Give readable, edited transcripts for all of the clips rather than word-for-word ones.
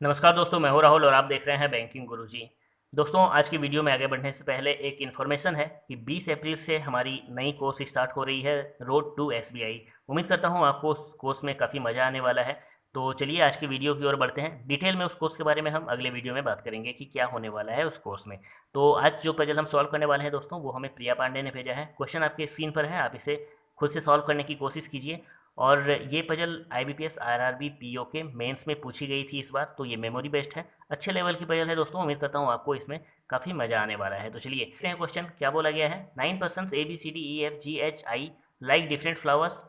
नमस्कार दोस्तों, मैं हूं राहुल और आप देख रहे हैं बैंकिंग गुरुजी। दोस्तों, आज की वीडियो में आगे बढ़ने से पहले एक इन्फॉर्मेशन है कि 20 अप्रैल से हमारी नई कोर्स स्टार्ट हो रही है, रोड टू एसबीआई। उम्मीद करता हूं आपको उस कोर्स में काफ़ी मज़ा आने वाला है। तो चलिए आज की वीडियो की ओर बढ़ते हैं। डिटेल में उस कोर्स के बारे में हम अगले वीडियो में बात करेंगे कि क्या होने वाला है उस कोर्स में। तो आज जो पजल हम सॉल्व करने वाले हैं दोस्तों, वो हमें प्रिया पांडे ने भेजा है। क्वेश्चन आपके स्क्रीन पर है, आप इसे खुद से सॉल्व करने की कोशिश कीजिए। और ये पजल आईबीपीएस आरआरबी पीओ के मेंस में पूछी गई थी इस बार, तो ये मेमोरी बेस्ड है। अच्छे लेवल की पजल है दोस्तों, उम्मीद करता हूँ आपको इसमें काफ़ी मज़ा आने वाला है। तो चलिए देखते हैं क्वेश्चन क्या बोला गया है। 9 persons ABCDEFGHI like different flowers,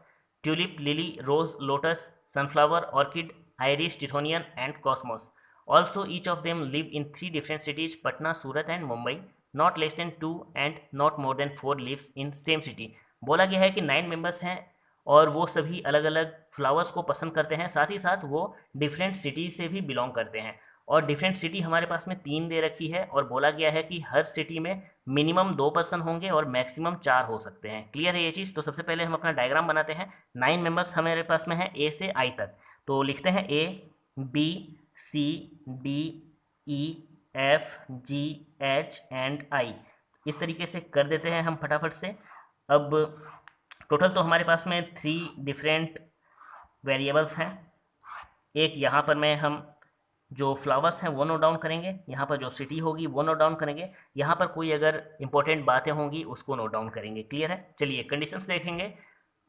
tulip, lily, rose, lotus, sunflower, orchid, iris, tithonian and cosmos. Also each of them live in 3 different cities, Patna, Surat and Mumbai. Not less than 2 and not more than 4 lives in same city. बोला गया है कि 9 members हैं और वो सभी अलग अलग फ्लावर्स को पसंद करते हैं, साथ ही साथ वो डिफरेंट सिटी से भी बिलोंग करते हैं। और डिफरेंट सिटी हमारे पास में 3 दे रखी है और बोला गया है कि हर सिटी में मिनिमम 2 पर्सन होंगे और मैक्सिमम 4 हो सकते हैं। क्लियर है ये चीज़? तो सबसे पहले हम अपना डायग्राम बनाते हैं। 9 मेंबर्स हमारे पास में है ए से आई तक। तो लिखते हैं A, B, C, D, E, F, G, H and I. इस तरीके से कर देते हैं हम फटाफट से। अब टोटल तो हमारे पास में 3 डिफरेंट वेरिएबल्स हैं। एक यहाँ पर मैं हम जो फ्लावर्स हैं वो नोट डाउन करेंगे, यहाँ पर जो सिटी होगी वो नोट डाउन करेंगे, यहाँ पर कोई अगर इंपॉर्टेंट बातें होंगी उसको नोट डाउन करेंगे। क्लियर है? चलिए कंडीशंस देखेंगे।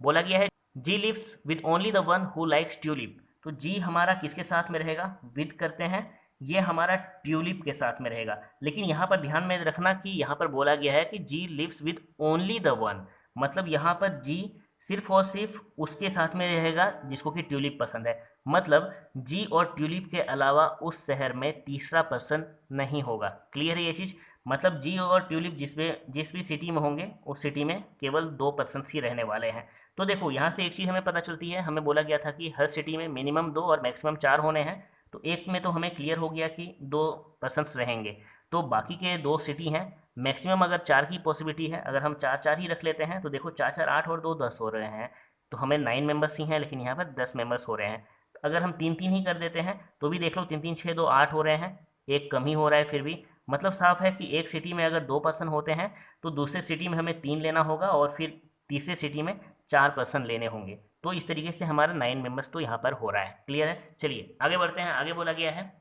बोला गया है G lives with only the one who likes tulip. तो जी हमारा किसके साथ में रहेगा? विद करते हैं, ये हमारा ट्यूलिप के साथ में रहेगा। लेकिन यहाँ पर ध्यान में रखना कि यहाँ पर बोला गया है कि G lives with only the one, मतलब यहाँ पर जी सिर्फ और सिर्फ उसके साथ में रहेगा जिसको कि ट्यूलिप पसंद है। मतलब जी और ट्यूलिप के अलावा उस शहर में तीसरा पर्सन नहीं होगा। क्लियर है ये चीज़? मतलब जी और ट्यूलिप जिस भी सिटी में होंगे उस सिटी में केवल 2 पर्सन ही रहने वाले हैं। तो देखो यहाँ से एक चीज़ हमें पता चलती है, हमें बोला गया था कि हर सिटी में मिनिमम 2 और मैक्सिमम 4 होने हैं। तो एक में तो हमें क्लियर हो गया कि 2 पर्सन्स रहेंगे। तो बाकी के 2 सिटी हैं, मैक्सिमम अगर 4 की पॉसिबिलिटी है, अगर हम 4 4 ही रख लेते हैं तो देखो 4 4 8 और 2 10 हो रहे हैं। तो हमें 9 मेंबर्स ही हैं, लेकिन यहाँ पर 10 मेंबर्स हो रहे हैं। अगर हम 3 3 ही कर देते हैं तो भी देख लो, 3 3 6 2 8 हो रहे हैं, एक कम ही हो रहा है फिर भी। मतलब साफ है कि एक सिटी में अगर 2 पर्सन होते हैं तो दूसरे सिटी में हमें 3 लेना होगा और फिर तीसरे सिटी में 4 पर्सन लेने होंगे। तो इस तरीके से हमारा 9 मेंबर्स तो यहाँ पर हो रहा है। क्लियर है? चलिए आगे बढ़ते हैं। आगे बोला गया है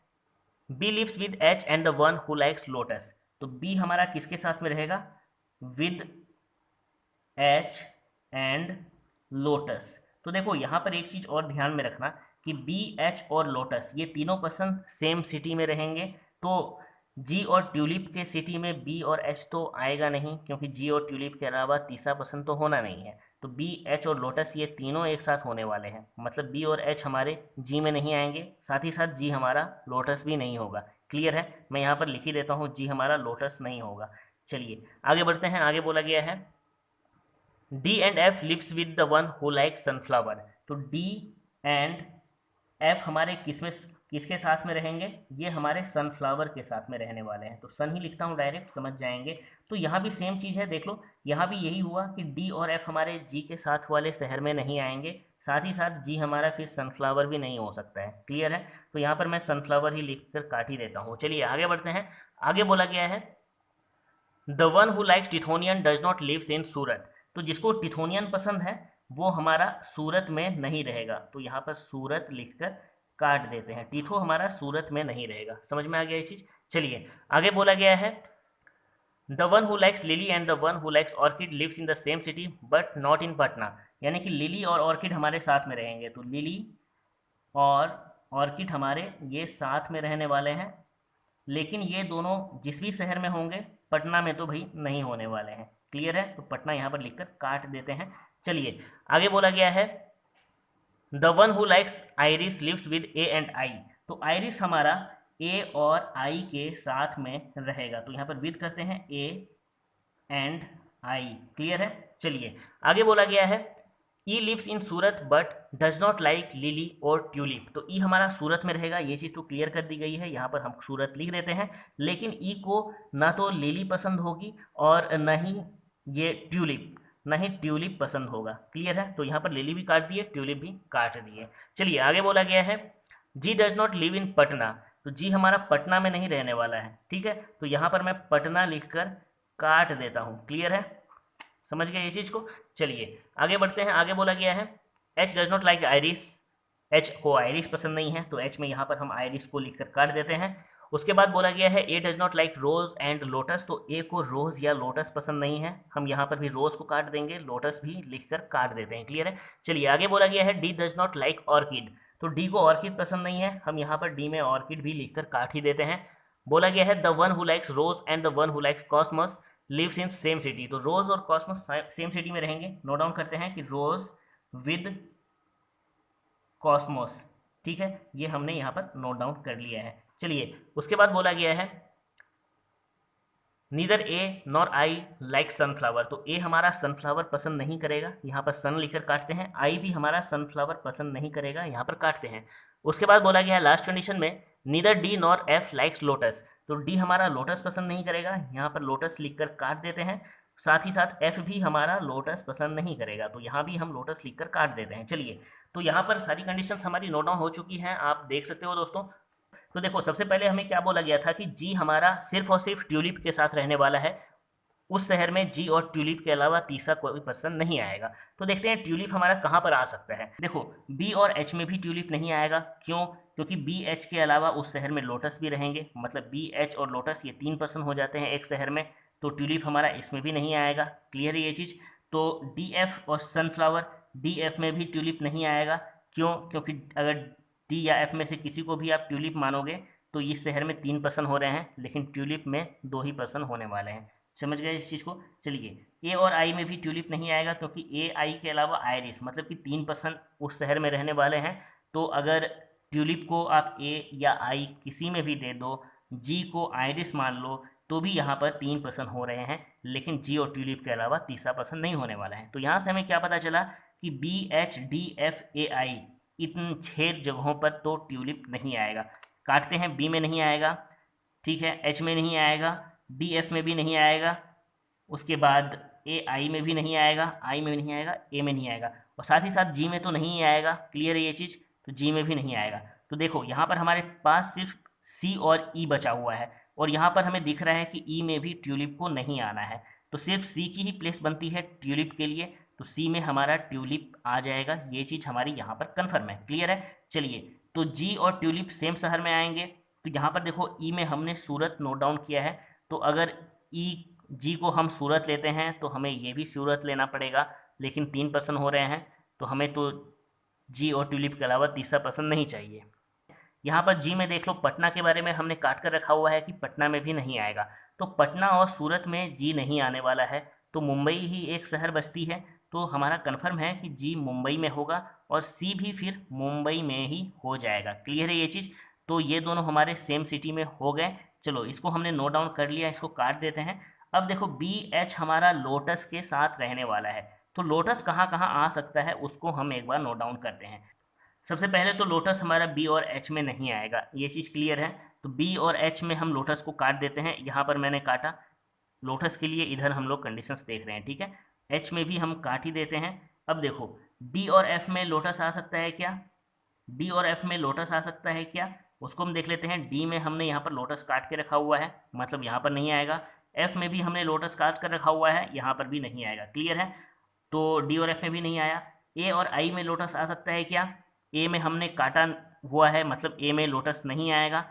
B lives with H and the one who likes lotus. तो बी हमारा किसके साथ में रहेगा? With H and lotus. तो देखो यहाँ पर एक चीज और ध्यान में रखना कि बी, एच और लोटस ये तीनों पर्सन सेम सिटी में रहेंगे। तो जी और ट्यूलिप के सिटी में बी और एच तो आएगा नहीं, क्योंकि जी और ट्यूलिप के अलावा तीसरा पर्सन तो होना नहीं है। तो बी, एच और लोटस ये तीनों एक साथ होने वाले हैं, मतलब बी और एच हमारे जी में नहीं आएंगे, साथ ही साथ जी हमारा लोटस भी नहीं होगा। क्लियर है? मैं यहाँ पर लिख ही देता हूँ, जी हमारा लोटस नहीं होगा। चलिए आगे बढ़ते हैं। आगे बोला गया है D and F lives with the one who like sunflower. तो डी एंड एफ हमारे किसके साथ में रहेंगे? ये हमारे सनफ्लावर के साथ में रहने वाले हैं। तो सन ही लिखता हूँ, डायरेक्ट समझ जाएंगे। तो यहाँ भी सेम चीज़ है, देख लो यहाँ भी यही हुआ कि डी और एफ हमारे जी के साथ वाले शहर में नहीं आएंगे, साथ ही साथ जी हमारा फिर सनफ्लावर भी नहीं हो सकता है। क्लियर है? तो यहाँ पर मैं सनफ्लावर ही लिख कर काट ही देता हूँ। चलिए आगे बढ़ते हैं। आगे बोला गया है the one who likes tithonian does not lives in Surat. तो जिसको टिथोनियन पसंद है वो हमारा सूरत में नहीं रहेगा। तो यहाँ पर सूरत लिखकर काट देते हैं, टिथो हमारा सूरत में नहीं रहेगा। समझ में आ गया ये चीज? चलिए आगे बोला गया है the one who likes lily and the one who likes orchid lives in the same city but not in Patna. यानी कि लिली और ऑर्किड हमारे साथ में रहेंगे। तो लिली और ऑर्किड हमारे ये साथ में रहने वाले हैं, लेकिन ये दोनों जिस भी शहर में होंगे, पटना में तो भाई नहीं होने वाले हैं। क्लियर है? तो पटना यहाँ पर लिखकर काट देते हैं। चलिए आगे बोला गया है the one who likes iris lives with A and I. तो आइरिस हमारा ए और आई के साथ में रहेगा। तो यहाँ पर विद करते हैं ए एंड आई। क्लियर है? चलिए आगे बोला गया है E lives in Surat but does not like lily और ट्यूलिप। तो ई हमारा सूरत में रहेगा, ये चीज़ तो क्लियर कर दी गई है, यहाँ पर हम सूरत लिख देते हैं। लेकिन ई को ना तो लिली पसंद होगी और न ही ये ट्यूलिप, ना ही ट्यूलिप पसंद होगा। क्लियर है? तो यहाँ पर लिली भी काट दिए, ट्यूलिप भी काट दिए। चलिए आगे बोला गया है G does not live in Patna. तो जी हमारा पटना में नहीं रहने वाला है, ठीक है। तो यहाँ पर मैं पटना लिखकर काट देता हूँ। क्लियर है, समझ गए ये चीज़ को। चलिए आगे बढ़ते हैं। आगे बोला गया है H does not like iris, H को आइरिस पसंद नहीं है, तो एच में यहाँ पर हम आइरिस को लिखकर काट देते हैं। उसके बाद बोला गया है A does not like rose and lotus, तो ए को रोज या लोटस पसंद नहीं है, हम यहाँ पर भी रोज को काट देंगे, लोटस भी लिखकर काट देते हैं। क्लियर है। चलिए आगे बोला गया है D does not like orchid, तो डी को ऑर्किड पसंद नहीं है, हम यहाँ पर डी में ऑर्किड भी लिखकर काट ही देते हैं। बोला गया है the one who likes rose and the one who likes cosmos lives in same city, तो रोज और कॉस्मस सेम सिटी में रहेंगे। नोट डाउन करते हैं कि रोज विद कॉस्मोस, ठीक है, ये हमने यहाँ पर नोट डाउन कर लिया है। चलिए उसके बाद बोला गया है neither A nor I like sunflower, तो ए हमारा सनफ्लावर पसंद नहीं करेगा, यहाँ पर सन लिखकर काटते हैं। आई भी हमारा सनफ्लावर पसंद नहीं करेगा, यहाँ पर काटते हैं। उसके बाद बोला गया है लास्ट कंडीशन में neither D nor F likes lotus, तो डी हमारा लोटस पसंद नहीं करेगा, यहाँ पर लोटस लिखकर काट देते हैं। साथ ही साथ एफ भी हमारा लोटस पसंद नहीं करेगा, तो यहाँ भी हम लोटस लिखकर काट देते हैं। चलिए तो यहाँ पर सारी कंडीशंस हमारी नोट डाउन हो चुकी हैं, आप देख सकते हो दोस्तों। तो देखो सबसे पहले हमें क्या बोला गया था कि जी हमारा सिर्फ और सिर्फ ट्यूलिप के साथ रहने वाला है, उस शहर में जी और ट्यूलिप के अलावा तीसरा कोई पर्सन नहीं आएगा। तो देखते हैं ट्यूलिप हमारा कहाँ पर आ सकता है। देखो बी और एच में भी ट्यूलिप नहीं आएगा, क्यों? क्योंकि बी एच के अलावा उस शहर में लोटस भी रहेंगे, मतलब बी एच और लोटस ये 3 पर्सन हो जाते हैं एक शहर में, तो ट्यूलिप हमारा इसमें भी नहीं आएगा। क्लियर है ये चीज़। तो डी एफ और सनफ्लावर, डी एफ में भी ट्यूलिप नहीं आएगा, क्यों? क्योंकि अगर डी या एफ में से किसी को भी आप ट्यूलिप मानोगे तो इस शहर में 3 पर्सन हो रहे हैं, लेकिन ट्यूलिप में 2 ही पर्सन होने वाले हैं। समझ गए इस चीज़ को। चलिए ए और आई में भी ट्यूलिप नहीं आएगा, क्योंकि ए आई के अलावा आयरिस, मतलब कि 3 पर्सन उस शहर में रहने वाले हैं। तो अगर ट्यूलिप को आप ए या आई किसी में भी दे दो, जी को आयरिस मान लो, तो भी यहाँ पर 3 पर्सन हो रहे हैं, लेकिन जी और ट्यूलिप के अलावा तीसरा पर्सन नहीं होने वाला है। तो यहाँ से हमें क्या पता चला कि B H D F A I इन 6 जगहों पर तो ट्यूलिप नहीं आएगा। काटते हैं, बी में नहीं आएगा, ठीक है, एच में नहीं आएगा, डी एफ में भी नहीं आएगा, उसके बाद ए आई में भी नहीं आएगा, आई में भी नहीं आएगा, ए में नहीं आएगा, और साथ ही साथ जी में तो नहीं आएगा। क्लियर है ये चीज़। तो जी में भी नहीं आएगा। तो देखो यहाँ पर हमारे पास सिर्फ सी और ई बचा हुआ है, और यहाँ पर हमें दिख रहा है कि ई में भी ट्यूलिप को नहीं आना है, तो सिर्फ सी की ही प्लेस बनती है ट्यूलिप के लिए, तो सी में हमारा ट्यूलिप आ जाएगा। ये चीज़ हमारी यहाँ पर कन्फर्म है। क्लियर है। चलिए तो जी और ट्यूलिप सेम शहर में आएंगे, तो यहाँ पर देखो ई में हमने सूरत नोट डाउन किया है, तो अगर ई जी को हम सूरत लेते हैं तो हमें ये भी सूरत लेना पड़ेगा, लेकिन 3 पर्सन हो रहे हैं, तो हमें तो जी और ट्यूलिप के अलावा तीसरा पर्सन नहीं चाहिए। यहाँ पर जी में देख लो, पटना के बारे में हमने काट कर रखा हुआ है कि पटना में भी नहीं आएगा, तो पटना और सूरत में जी नहीं आने वाला है, तो मुंबई ही एक शहर बचती है, तो हमारा कन्फर्म है कि जी मुंबई में होगा, और सी भी फिर मुंबई में ही हो जाएगा। क्लियर है ये चीज़। तो ये दोनों हमारे सेम सिटी में हो गए। चलो इसको हमने नोट डाउन कर लिया, इसको काट देते हैं। अब देखो बी एच हमारा लोटस के साथ रहने वाला है, तो लोटस कहाँ कहाँ आ सकता है उसको हम एक बार नोट डाउन करते हैं। सबसे पहले तो लोटस हमारा बी और एच में नहीं आएगा, ये चीज़ क्लियर है। तो बी और एच में हम लोटस को काट देते हैं, यहाँ पर मैंने काटा लोटस के लिए, इधर हम लोग कंडीशंस देख रहे हैं, ठीक है। एच में भी हम काट ही देते हैं। अब देखो डी और एफ में लोटस आ सकता है क्या? डी और एफ में लोटस आ सकता है क्या, उसको हम देख लेते हैं। डी में हमने यहाँ पर लोटस काट के रखा हुआ है, मतलब यहाँ पर नहीं आएगा। एफ में भी हमने लोटस काट कर रखा हुआ है, यहाँ पर भी नहीं आएगा। क्लियर है। तो डी और एफ में भी नहीं आया। ए और आई में लोटस आ सकता है क्या? ए में हमने काटा हुआ है, मतलब ए में लोटस नहीं आएगा।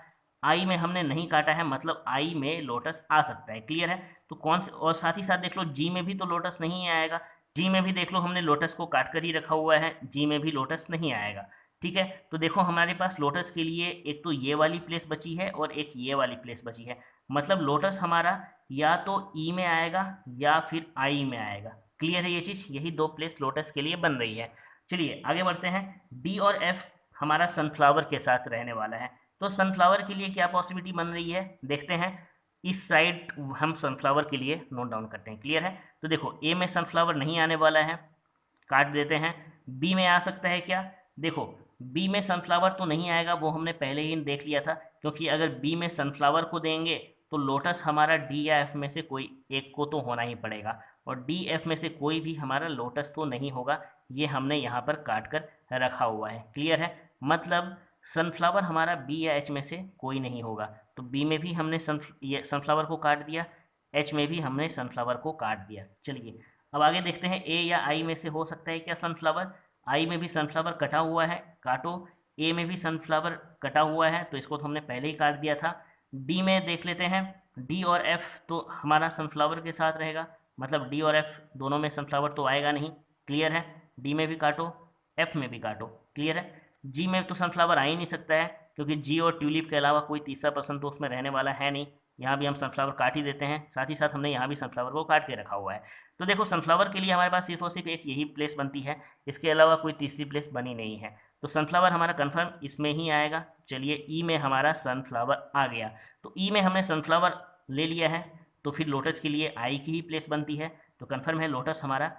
आई में हमने नहीं काटा है, मतलब आई में लोटस आ सकता है। क्लियर है। तो कौन से, और साथ ही साथ देख लो जी में भी तो लोटस नहीं आएगा। जी में भी देख लो हमने लोटस को काट कर ही रखा हुआ है, जी में भी लोटस नहीं आएगा। ठीक है। तो देखो हमारे पास लोटस के लिए एक तो ये वाली प्लेस बची है और एक ये वाली प्लेस बची है, मतलब लोटस हमारा या तो ई में आएगा या फिर आई में आएगा। क्लियर है ये चीज़। यही 2 प्लेस लोटस के लिए बन रही है। चलिए आगे बढ़ते हैं। डी और एफ हमारा सनफ्लावर के साथ रहने वाला है, तो सनफ्लावर के लिए क्या पॉसिबिलिटी बन रही है देखते हैं। इस साइड हम सनफ्लावर के लिए नोट डाउन करते हैं। क्लियर है। तो देखो ए में सनफ्लावर नहीं आने वाला है, काट देते हैं। बी में आ सकता है क्या? देखो बी में सनफ्लावर तो नहीं आएगा, वो हमने पहले ही देख लिया था, क्योंकि अगर बी में सनफ्लावर को देंगे तो लोटस हमारा डी या एफ में से कोई एक को तो होना ही पड़ेगा, और डी एफ में से कोई भी हमारा लोटस तो नहीं होगा, ये हमने यहाँ पर काट कर रखा हुआ है। क्लियर है। मतलब सनफ्लावर हमारा बी या एच में से कोई नहीं होगा, तो बी में भी हमने सनफ्लावर को काट दिया, एच में भी हमने सनफ्लावर को काट दिया। चलिए अब आगे देखते हैं, ए या आई में से हो सकता है क्या सनफ्लावर? आई में भी सनफ्लावर कटा हुआ है, काटो। ए में भी सनफ्लावर कटा हुआ है, तो इसको तो हमने पहले ही काट दिया था। डी में देख लेते हैं, डी और एफ तो हमारा सनफ्लावर के साथ रहेगा, मतलब डी और एफ दोनों में सनफ्लावर तो आएगा नहीं, क्लियर है। डी में भी काटो, एफ में भी काटो, क्लियर है। जी में तो सनफ्लावर आ ही नहीं सकता है, क्योंकि जी और ट्यूलिप के अलावा कोई तीसरा पर्सन तो उसमें रहने वाला है नहीं। यहाँ भी हम सनफ्लावर काट ही देते हैं, साथ ही साथ हमने यहाँ भी सनफ्लावर को काट के रखा हुआ है। तो देखो सनफ्लावर के लिए हमारे पास सिर्फ और सिर्फ एक यही प्लेस बनती है, इसके अलावा कोई तीसरी प्लेस बनी नहीं है, तो सनफ्लावर हमारा कन्फर्म इसमें ही आएगा। चलिए ई में हमारा सनफ्लावर आ गया, तो ई में हमने सनफ्लावर ले लिया है, तो फिर लोटस के लिए आई की ही प्लेस बनती है, तो कन्फर्म है लोटस हमारा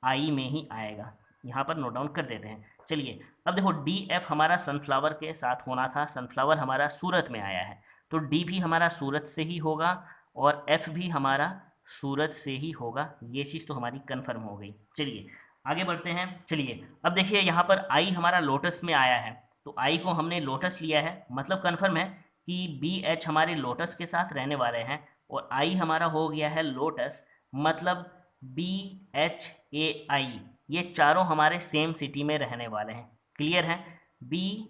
आई में ही आएगा। यहाँ पर नोट डाउन कर देते हैं। चलिए अब देखो डी एफ हमारा सनफ्लावर के साथ होना था, सनफ्लावर हमारा सूरत में आया है, तो डी भी हमारा सूरत से ही होगा और एफ भी हमारा सूरत से ही होगा, ये चीज़ तो हमारी कंफर्म हो गई। चलिए आगे बढ़ते हैं। चलिए अब देखिए यहाँ पर आई हमारा लोटस में आया है, तो आई को हमने लोटस लिया है, मतलब कंफर्म है कि बी एच हमारे लोटस के साथ रहने वाले हैं, और आई हमारा हो गया है लोटस, मतलब बी एच ए आई ये चारों हमारे सेम सिटी में रहने वाले हैं, क्लियर है। बी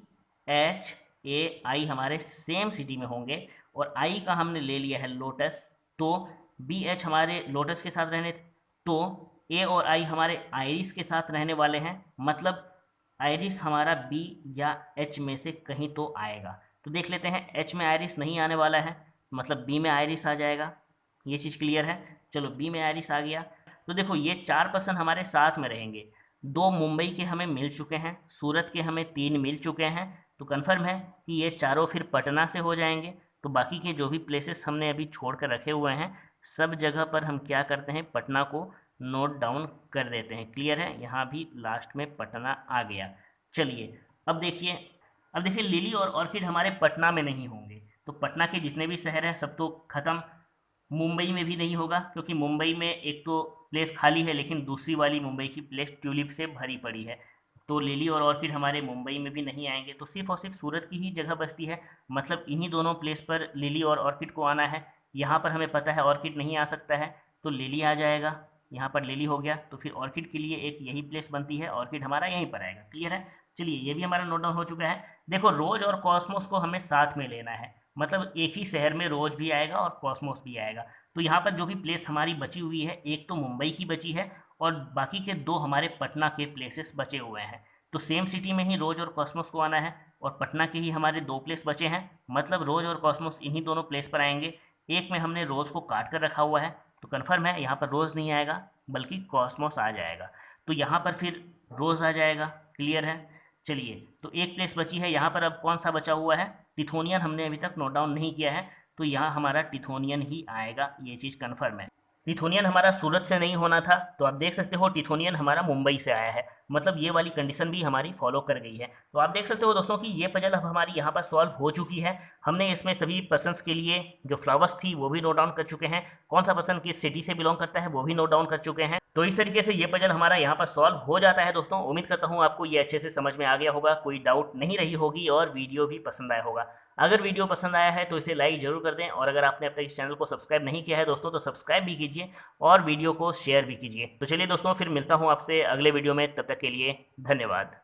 एच ए आई हमारे सेम सिटी में होंगे, और आई का हमने ले लिया है लोटस, तो बी एच हमारे लोटस के साथ रहने, तो ए और आई हमारे आइरिस के साथ रहने वाले हैं, मतलब आइरिस हमारा बी या एच में से कहीं तो आएगा। तो देख लेते हैं, एच में आइरिस नहीं आने वाला है, मतलब बी में आइरिस आ जाएगा, ये चीज़ क्लियर है। चलो बी में आइरिस आ गया, तो देखो ये 4 पर्सन हमारे साथ में रहेंगे। 2 मुंबई के हमें मिल चुके हैं, सूरत के हमें 3 मिल चुके हैं, तो कन्फर्म है कि ये चारों फिर पटना से हो जाएंगे। तो बाकी के जो भी प्लेसेस हमने अभी छोड़ कर रखे हुए हैं, सब जगह पर हम क्या करते हैं, पटना को नोट डाउन कर देते हैं, क्लियर है। यहाँ भी लास्ट में पटना आ गया। चलिए अब देखिए लिली और ऑर्किड हमारे पटना में नहीं होंगे, तो पटना के जितने भी शहर हैं सब तो ख़त्म। मुंबई में भी नहीं होगा, क्योंकि मुंबई में एक तो प्लेस खाली है, लेकिन दूसरी वाली मुंबई की प्लेस ट्यूलिप से भरी पड़ी है, तो लिली और ऑर्किड हमारे मुंबई में भी नहीं आएंगे, तो सिर्फ और सिर्फ सूरत की ही जगह बचती है, मतलब इन्हीं दोनों प्लेस पर लिली और ऑर्किड को आना है। यहाँ पर हमें पता है ऑर्किड नहीं आ सकता है, तो लिली आ जाएगा, यहाँ पर लिली हो गया, तो फिर ऑर्किड के लिए एक यही प्लेस बनती है, ऑर्किड हमारा यहीं पर आएगा, क्लियर है। चलिए ये भी हमारा नोट डाउन हो चुका है। देखो रोज और कॉस्मोस को हमें साथ में लेना है, मतलब एक ही शहर में रोज भी आएगा और कॉस्मोस भी आएगा। तो यहाँ पर जो भी प्लेस हमारी बची हुई है, एक तो मुंबई की बची है और बाकी के 2 हमारे पटना के प्लेसेस बचे हुए हैं, तो सेम सिटी में ही रोज और कॉस्मोस को आना है, और पटना के ही हमारे 2 प्लेस बचे हैं, मतलब रोज और कॉस्मोस इन्हीं दोनों प्लेस पर आएंगे। एक में हमने रोज को काट कर रखा हुआ है, तो कन्फर्म है यहाँ पर रोज नहीं आएगा बल्कि कॉस्मोस आ जाएगा, तो यहाँ पर फिर रोज आ जाएगा, क्लियर है। चलिए तो एक प्लेस बची है, यहाँ पर अब कौन सा बचा हुआ है, टिथोनियन हमने अभी तक नोट डाउन नहीं किया है, तो यहाँ हमारा टिथोनियन ही आएगा, ये चीज़ कन्फर्म है। टिथोनियन हमारा सूरत से नहीं होना था, तो आप देख सकते हो टिथोनियन हमारा मुंबई से आया है, मतलब ये वाली कंडीशन भी हमारी फॉलो कर गई है। तो आप देख सकते हो दोस्तों कि ये पजल अब हमारी यहाँ पर सॉल्व हो चुकी है। हमने इसमें सभी पर्सन्स के लिए जो फ्लावर्स थी वो भी नोट डाउन कर चुके हैं, कौन सा पर्सन किस सिटी से बिलोंग करता है वो भी नोट डाउन कर चुके हैं। तो इस तरीके से ये पजल हमारा यहाँ पर सॉल्व हो जाता है दोस्तों। उम्मीद करता हूँ आपको ये अच्छे से समझ में आ गया होगा, कोई डाउट नहीं रही होगी और वीडियो भी पसंद आया होगा। अगर वीडियो पसंद आया है तो इसे लाइक जरूर कर दें, और अगर आपने अब तक इस चैनल को सब्सक्राइब नहीं किया है दोस्तों तो सब्सक्राइब भी कीजिए और वीडियो को शेयर भी कीजिए। तो चलिए दोस्तों फिर मिलता हूँ आपसे अगले वीडियो में, तब तक के लिए धन्यवाद।